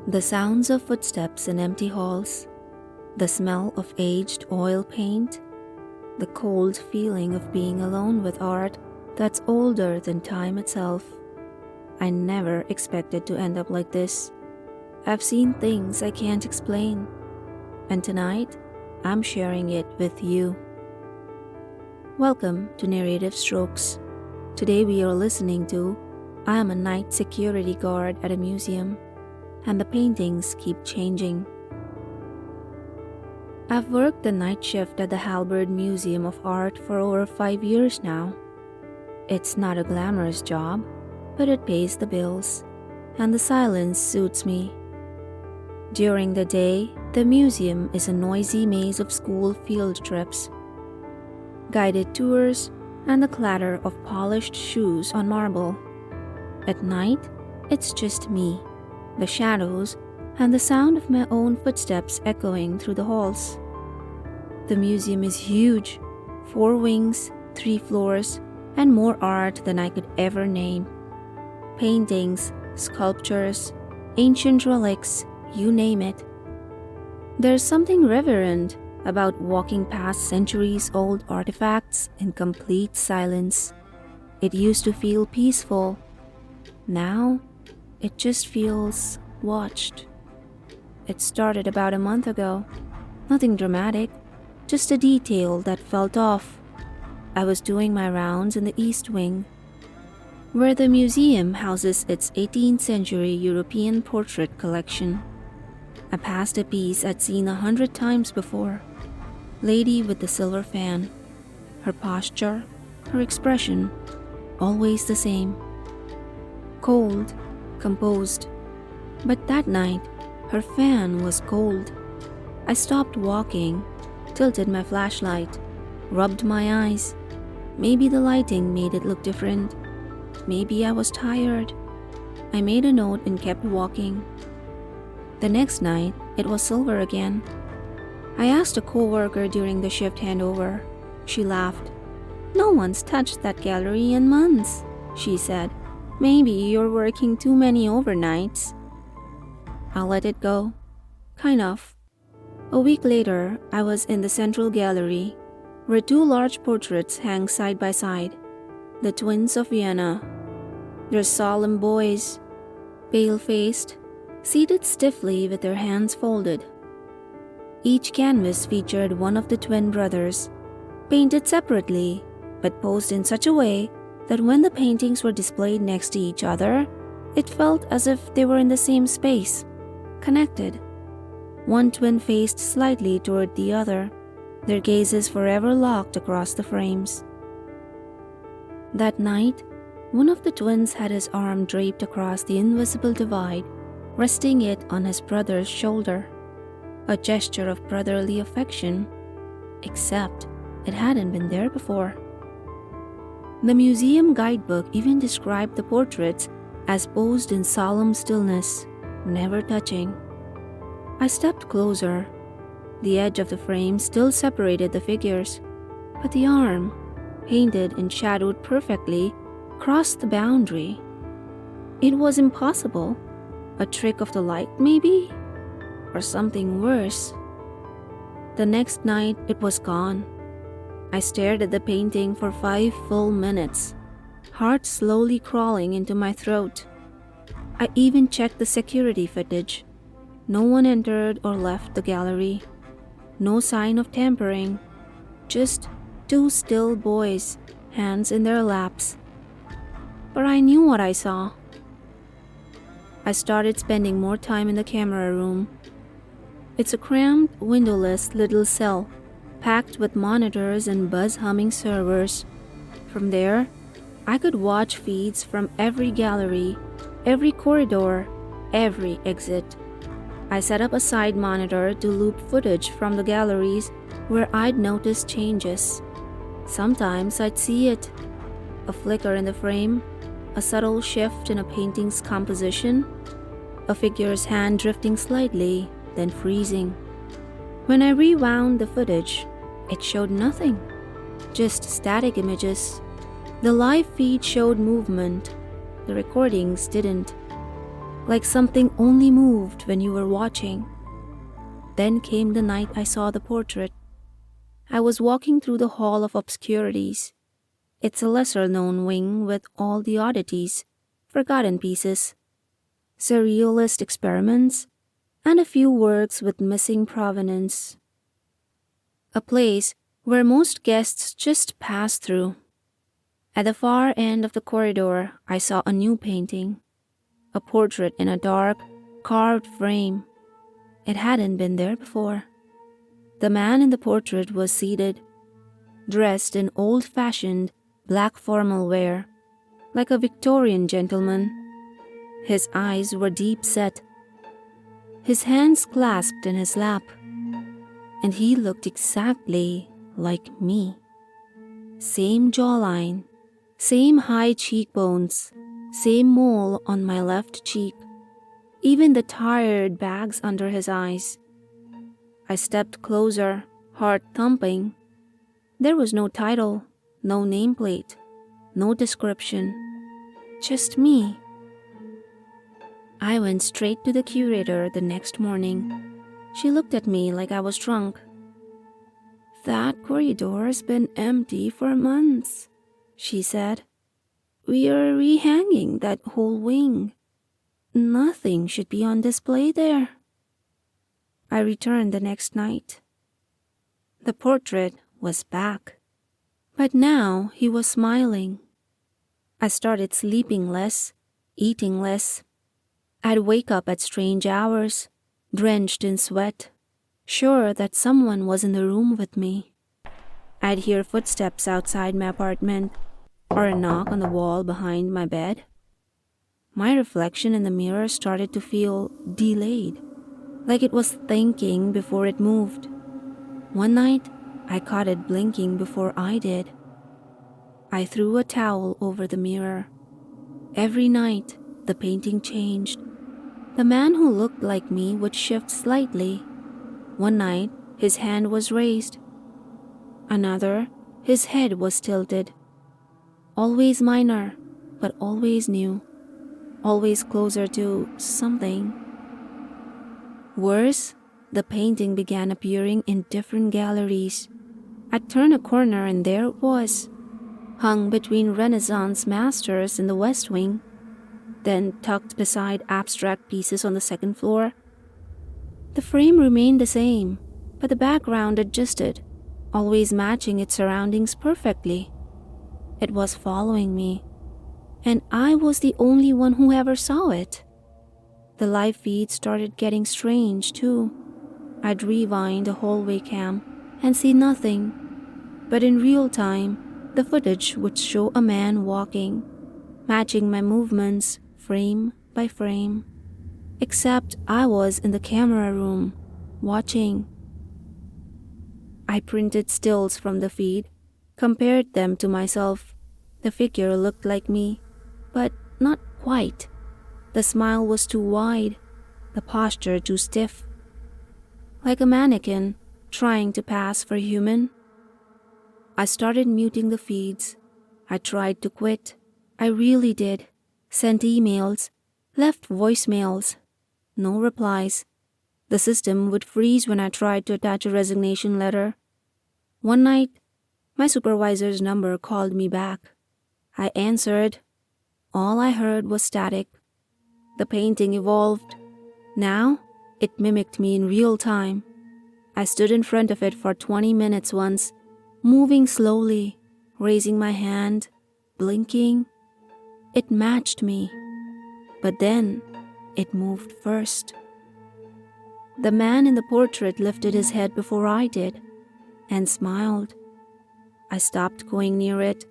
The sounds of footsteps in empty halls, the smell of aged oil paint, the cold feeling of being alone with art that's older than time itself. I never expected to end up like this. I've seen things I can't explain, and tonight I'm sharing it with you. Welcome to Narrative Strokes. Today we are listening to I am a night security guard at a museum, and the paintings keep changing. I've worked the night shift at the Halberd Museum of Art for over 5 years now. It's not a glamorous job, but it pays the bills, and the silence suits me. During the day, the museum is a noisy maze of school field trips, guided tours, and the clatter of polished shoes on marble. At night, it's just me, the shadows, and the sound of my own footsteps echoing through the halls. The museum is huge, 4 wings, 3 floors, and more art than I could ever name. Paintings, sculptures, ancient relics, you name it. There's something reverent about walking past centuries-old artifacts in complete silence. It used to feel peaceful. Now, it just feels watched. It started about a month ago. Nothing dramatic, just a detail that felt off. I was doing my rounds in the East Wing, where the museum houses its 18th century European portrait collection. I passed a piece I'd seen 100 times before. Lady with the silver fan. Her posture, her expression, always the same. Cold, composed. But that night, her fan was cold. I stopped walking, tilted my flashlight, rubbed my eyes. Maybe the lighting made it look different. Maybe I was tired. I made a note and kept walking. The next night, it was silver again. I asked a coworker during the shift handover. She laughed. "No one's touched that gallery in months," she said. "Maybe you're working too many overnights." I let it go. Kind of. A week later, I was in the central gallery, where 2 large portraits hang side by side. The twins of Vienna. They're solemn boys, pale-faced, seated stiffly with their hands folded. Each canvas featured one of the twin brothers, painted separately, but posed in such a way that when the paintings were displayed next to each other, it felt as if they were in the same space, connected. One twin faced slightly toward the other, their gazes forever locked across the frames. That night, one of the twins had his arm draped across the invisible divide, resting it on his brother's shoulder, a gesture of brotherly affection, except it hadn't been there before. The museum guidebook even described the portraits as posed in solemn stillness, never touching. I stepped closer. The edge of the frame still separated the figures, but the arm, painted and shadowed perfectly, crossed the boundary. It was impossible. A trick of the light, maybe? Or something worse. The next night, it was gone. I stared at the painting for 5 full minutes, heart slowly crawling into my throat. I even checked the security footage. No one entered or left the gallery. No sign of tampering. Just 2 still boys, hands in their laps. But I knew what I saw. I started spending more time in the camera room. It's a cramped, windowless little cell, packed with monitors and buzz-humming servers. From there, I could watch feeds from every gallery, every corridor, every exit. I set up a side monitor to loop footage from the galleries where I'd noticed changes. Sometimes I'd see it. A flicker in the frame, a subtle shift in a painting's composition, a figure's hand drifting slightly, then freezing. When I rewound the footage, it showed nothing, just static images. The live feed showed movement, the recordings didn't. like something only moved when you were watching. Then came the night I saw the portrait. I was walking through the Hall of Obscurities. It's a lesser-known wing with all the oddities, forgotten pieces, surrealist experiments, and a few works with missing provenance. A place where most guests just pass through. At the far end of the corridor, I saw a new painting, a portrait in a dark, carved frame. It hadn't been there before. The man in the portrait was seated, dressed in old-fashioned black formal wear, like a Victorian gentleman. His eyes were deep-set, his hands clasped in his lap, and he looked exactly like me. Same jawline, same high cheekbones, same mole on my left cheek, even the tired bags under his eyes. I stepped closer, heart thumping. There was no title, no nameplate, no description, just me. I went straight to the curator the next morning. She looked at me like I was drunk. "That corridor's been empty for months," she said. "We are rehanging that whole wing. Nothing should be on display there." I returned the next night. The portrait was back, but now he was smiling. I started sleeping less, eating less. I'd wake up at strange hours, drenched in sweat, sure that someone was in the room with me. I'd hear footsteps outside my apartment, or a knock on the wall behind my bed. My reflection in the mirror started to feel delayed, like it was thinking before it moved. One night, I caught it blinking before I did. I threw a towel over the mirror. Every night, the painting changed. The man who looked like me would shift slightly. One night, his hand was raised. Another, his head was tilted. Always minor, but always new. Always closer to something. Worse, the painting began appearing in different galleries. I'd turn a corner and there it was, hung between Renaissance masters in the West Wing, then tucked beside abstract pieces on the second floor. The frame remained the same, but the background adjusted, always matching its surroundings perfectly. It was following me, and I was the only one who ever saw it. The live feed started getting strange, too. I'd rewind a hallway cam and see nothing, but in real time, the footage would show a man walking, matching my movements frame by frame. Except I was in the camera room, watching. I printed stills from the feed, compared them to myself. The figure looked like me, but not quite. The smile was too wide, the posture too stiff. Like a mannequin, trying to pass for human. I started muting the feeds. I tried to quit. I really did. Sent emails, left voicemails. No replies. The system would freeze when I tried to attach a resignation letter. One night, my supervisor's number called me back. I answered. All I heard was static. The painting evolved. Now, it mimicked me in real time. I stood in front of it for 20 minutes once, moving slowly, raising my hand, blinking. It matched me. But then, it moved first. The man in the portrait lifted his head before I did, and smiled. I stopped going near it.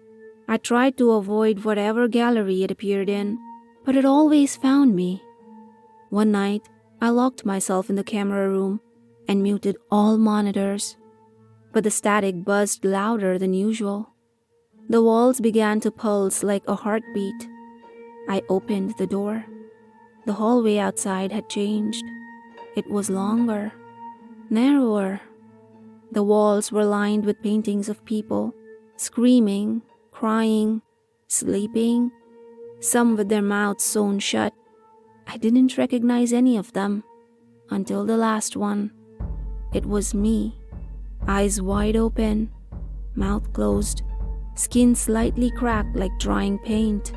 I tried to avoid whatever gallery it appeared in, but it always found me. One night, I locked myself in the camera room and muted all monitors, but the static buzzed louder than usual. The walls began to pulse like a heartbeat. I opened the door. The hallway outside had changed. It was longer, narrower. The walls were lined with paintings of people, screaming, crying, sleeping, some with their mouths sewn shut, I didn't recognize any of them until the last one. It was me, eyes wide open, mouth closed, skin slightly cracked like drying paint.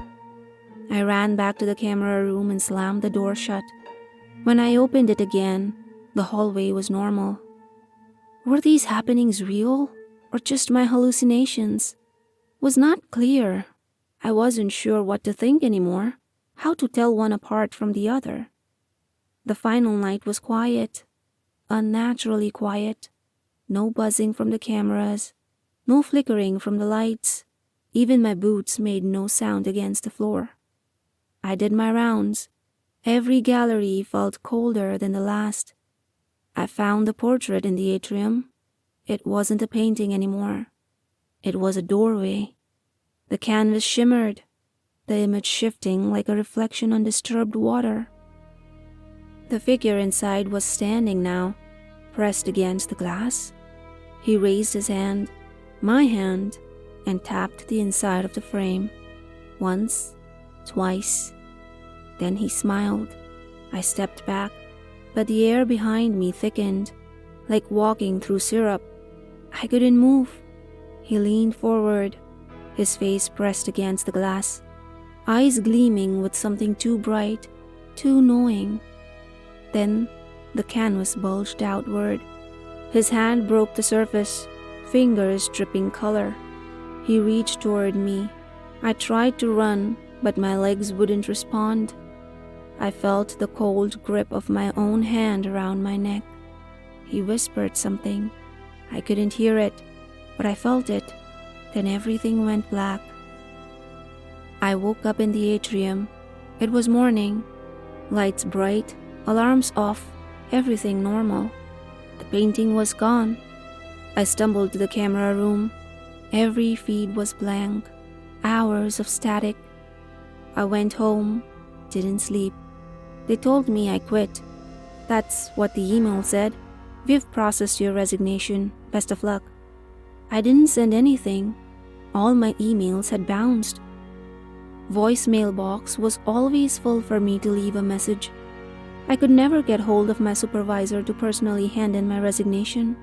I ran back to the camera room and slammed the door shut. When I opened it again, the hallway was normal. Were these happenings real or just my hallucinations? Was not clear. I wasn't sure what to think anymore, how to tell one apart from the other. The final night was quiet, unnaturally quiet. No buzzing from the cameras, no flickering from the lights. Even my boots made no sound against the floor. I did my rounds. Every gallery felt colder than the last. I found the portrait in the atrium. It wasn't a painting anymore. It was a doorway. The canvas shimmered, the image shifting like a reflection on disturbed water. The figure inside was standing now, pressed against the glass. He raised his hand, my hand, and tapped the inside of the frame. Once, twice. Then he smiled. I stepped back, but the air behind me thickened, like walking through syrup. I couldn't move. He leaned forward, his face pressed against the glass, eyes gleaming with something too bright, too knowing. Then the canvas bulged outward. His hand broke the surface, fingers dripping color. He reached toward me. I tried to run, but my legs wouldn't respond. I felt the cold grip of my own hand around my neck. He whispered something. I couldn't hear it, but I felt it. Then everything went black. I woke up in the atrium. It was morning. Lights bright, alarms off, everything normal. The painting was gone. I stumbled to the camera room. Every feed was blank. Hours of static. I went home, didn't sleep. They told me I quit. That's what the email said. We've processed your resignation. Best of luck. I didn't send anything. All my emails had bounced. Voicemail box was always full for me to leave a message. I could never get hold of my supervisor to personally hand in my resignation.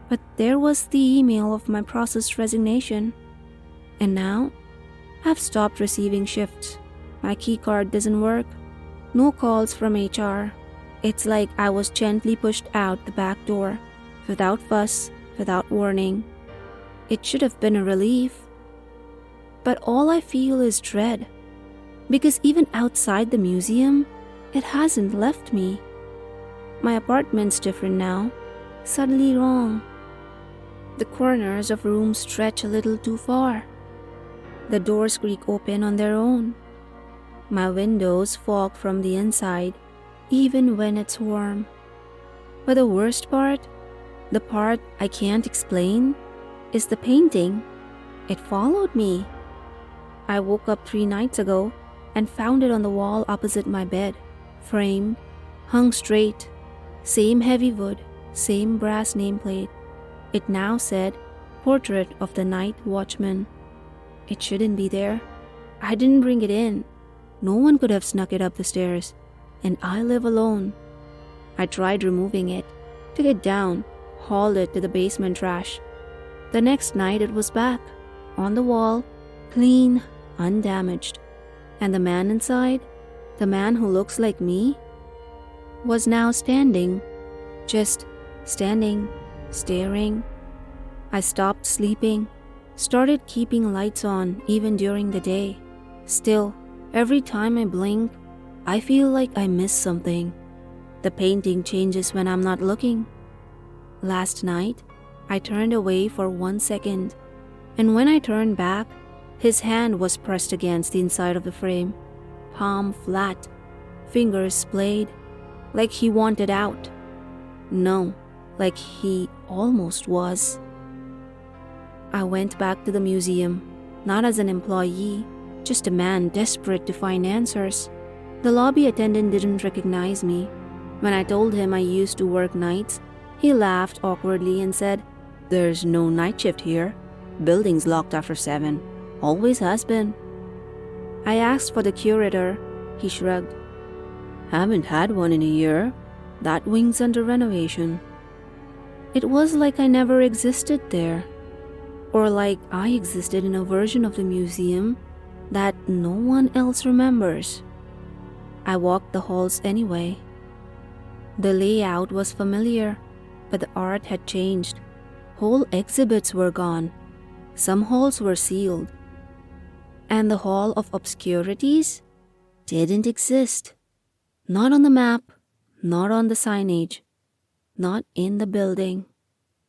But there was the email of my processed resignation. And now, I've stopped receiving shifts. My keycard doesn't work. No calls from HR. It's like I was gently pushed out the back door, without fuss, without warning. It should have been a relief. But all I feel is dread. Because even outside the museum, it hasn't left me. My apartment's different now. Suddenly wrong. The corners of rooms stretch a little too far. The doors creak open on their own. My windows fog from the inside, even when it's warm. But the worst part, the part I can't explain, is the painting. It followed me. I woke up 3 nights ago and found it on the wall opposite my bed, framed, hung straight, same heavy wood, same brass nameplate. It now said, Portrait of the Night Watchman. It shouldn't be there. I didn't bring it in. No one could have snuck it up the stairs, and I live alone. I tried removing it, took it down, hauled it to the basement trash. The next night it was back, on the wall, clean, undamaged. And the man inside, the man who looks like me, was now standing, just standing, staring. I stopped sleeping, started keeping lights on even during the day. Still, every time I blink, I feel like I miss something. The painting changes when I'm not looking. Last night, I turned away for 1 second, and when I turned back, his hand was pressed against the inside of the frame, palm flat, fingers splayed, like he wanted out. No, like he almost was. I went back to the museum, not as an employee, just a man desperate to find answers. The lobby attendant didn't recognize me. When I told him I used to work nights, he laughed awkwardly and said, "There's no night shift here. Building's locked after 7. Always has been." I asked for the curator. He shrugged. Haven't had one in a year. That wing's under renovation. It was like I never existed there, or like I existed in a version of the museum that no one else remembers. I walked the halls anyway. The layout was familiar, but the art had changed. Whole exhibits were gone. Some halls were sealed. And the Hall of Obscurities didn't exist. Not on the map, not on the signage, not in the building.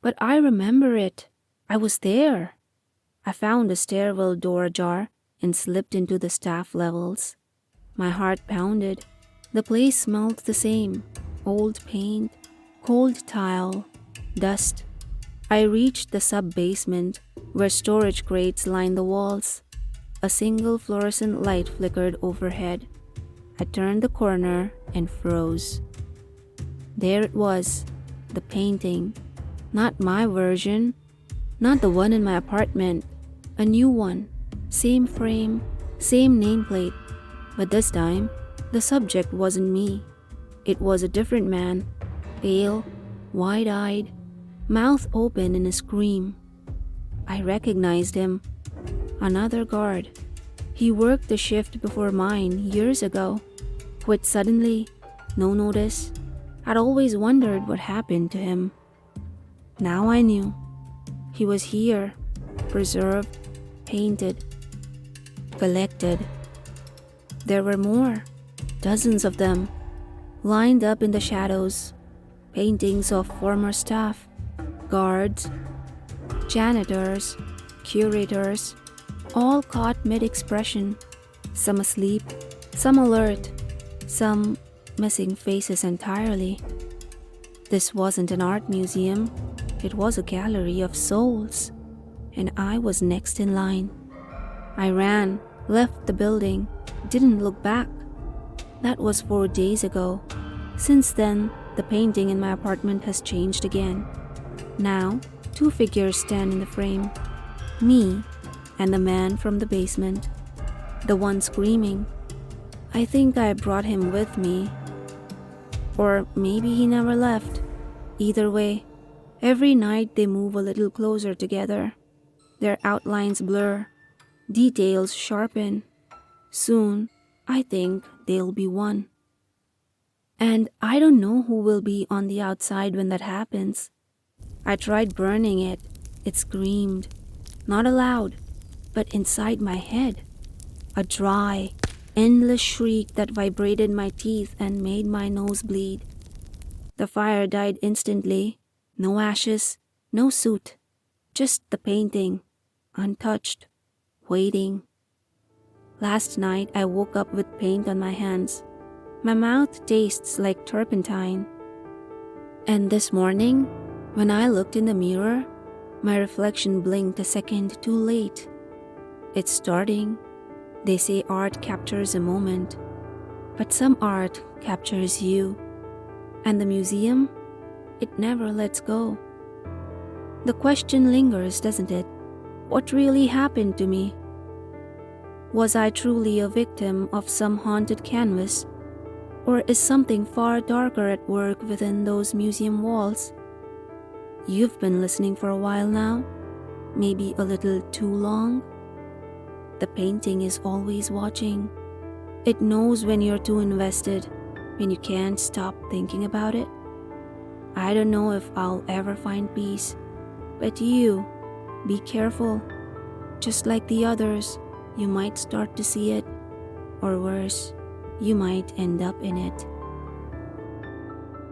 But I remember it. I was there. I found the stairwell door ajar and slipped into the staff levels. My heart pounded. The place smelled the same. Old paint, cold tile, dust. I reached the sub-basement where storage crates lined the walls. A single fluorescent light flickered overhead. I turned the corner and froze. There it was, the painting. Not my version, not the one in my apartment. A new one, same frame, same nameplate. But this time, the subject wasn't me. It was a different man, pale, wide-eyed, mouth open in a scream. I recognized him. Another guard. He worked the shift before mine years ago. Quit suddenly, no notice. I'd always wondered what happened to him. Now I knew. He was here, preserved, painted, collected. There were more, dozens of them, lined up in the shadows. Paintings of former staff, guards, janitors, curators, all caught mid-expression, some asleep, some alert, some missing faces entirely. This wasn't an art museum, it was a gallery of souls, and I was next in line. I ran, left the building, didn't look back. That was 4 days ago. Since then, the painting in my apartment has changed again. Now, 2 figures stand in the frame. Me and the man from the basement. The one screaming. I think I brought him with me. Or maybe he never left. Either way, every night they move a little closer together. Their outlines blur. Details sharpen. Soon, I think they'll be one. And I don't know who will be on the outside when that happens. I tried burning it. It screamed. Not aloud, but inside my head. A dry, endless shriek that vibrated my teeth and made my nose bleed. The fire died instantly. No ashes, no soot. Just the painting, untouched, waiting. Last night I woke up with paint on my hands. My mouth tastes like turpentine. And this morning, when I looked in the mirror, my reflection blinked a second too late. It's starting. They say art captures a moment, but some art captures you. And the museum, it never lets go. The question lingers, doesn't it? What really happened to me? Was I truly a victim of some haunted canvas? Or is something far darker at work within those museum walls? You've been listening for a while now, maybe a little too long. The painting is always watching. It knows when you're too invested, when you can't stop thinking about it. I don't know if I'll ever find peace, but you, be careful. Just like the others, you might start to see it, or worse, you might end up in it.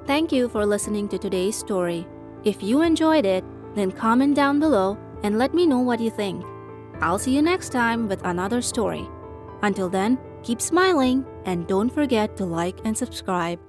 Thank you for listening to today's story. If you enjoyed it, then comment down below and let me know what you think. I'll see you next time with another story. Until then, keep smiling and don't forget to like and subscribe.